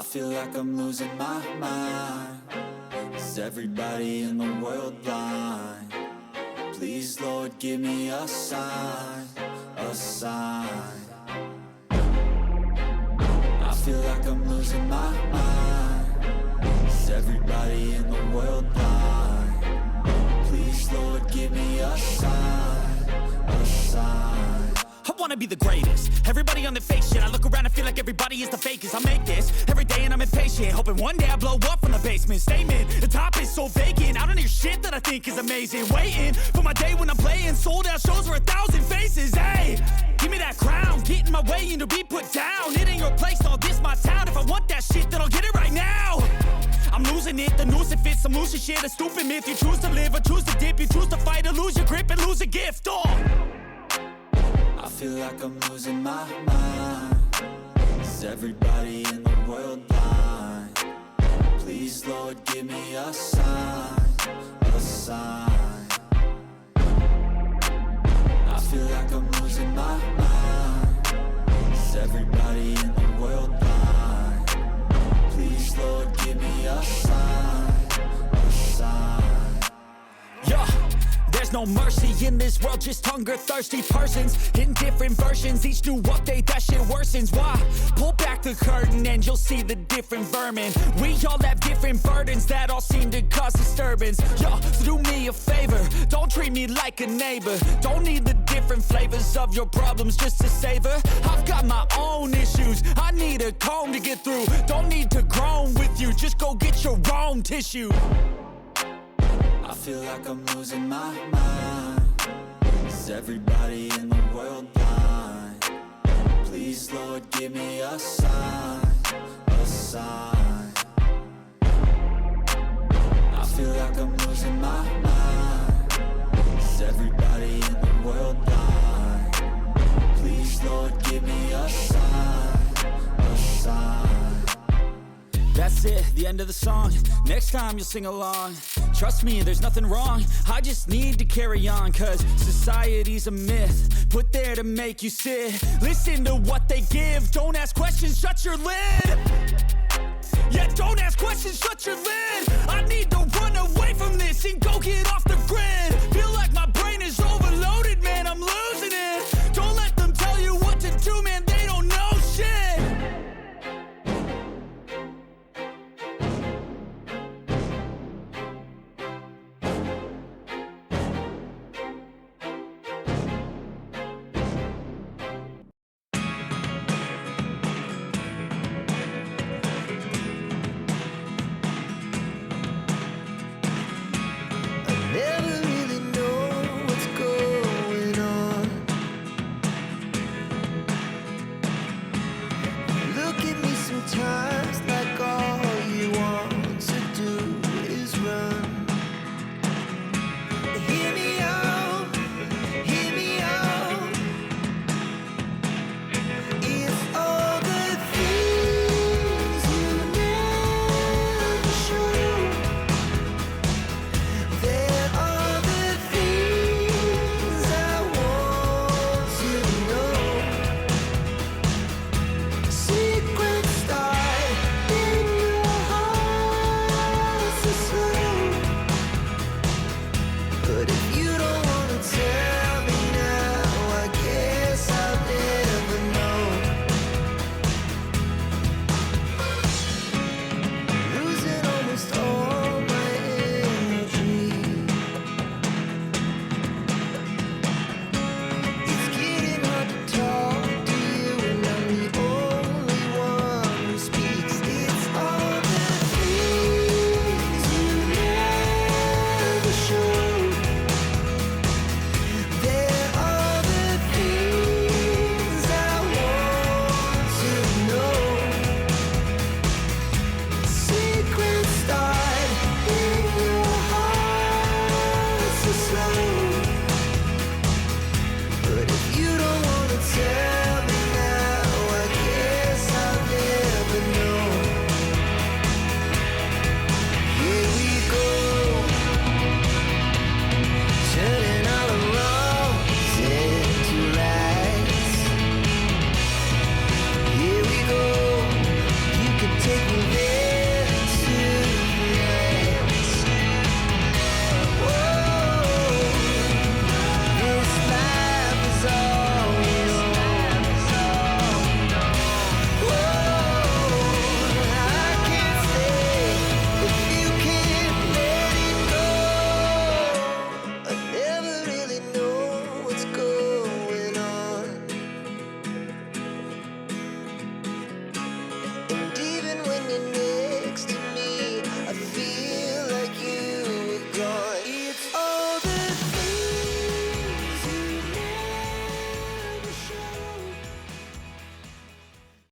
I feel like I'm losing my mind. Is everybody in the world blind? Please, Lord, give me a sign, a sign. I feel like I'm losing my mind. Is everybody in the world blind? Please, Lord, give me a sign, a sign. I wanna be the greatest. Everybody on the fake shit. I look around and feel like everybody is the fakest. I make this every day and I'm impatient, hoping one day I blow up from the basement. Statement, the top is so vacant. I don't hear shit that I think is amazing. Waiting for my day when I'm playing sold out shows for 1,000 faces. Hey, give me that crown, get in my way and to be put down. It ain't your place, all this my town. If I want that shit, then I'll get it right now. I'm losing it, the noose it fits. I'm losing shit, a stupid myth. You choose to live or choose to dip. You choose to fight or lose your grip and lose a gift. I feel like I'm losing my mind. Is everybody in the world blind? Please, Lord, give me a sign, a sign. I feel like I'm losing my mind. Is everybody in the world blind? Please, Lord, give me a sign, a sign. Yeah. There's no mercy in this world, just hunger-thirsty persons in different versions. Each new update, that shit worsens. Why? Pull back the curtain and you'll see the different vermin. We all have different burdens that all seem to cause disturbance. Yo, so do me a favor, don't treat me like a neighbor. Don't need the different flavors of your problems just to savor. I've got my own issues, I need a comb to get through. Don't need to groan with you, just go get your own tissue. I feel like I'm losing my mind. Is everybody in the world blind? Please, Lord, give me a sign, a sign. I feel like I'm losing my mind. Is everybody in the world blind? Please, Lord, give me a sign, a sign. That's it, the end of the song. Next time you'll sing along. Trust me, there's nothing wrong. I just need to carry on, cause society's a myth put there to make you sit. Listen to what they give. Don't ask questions, shut your lid. Yeah, don't ask questions, shut your lid. I need to run away from this and go get off the grid.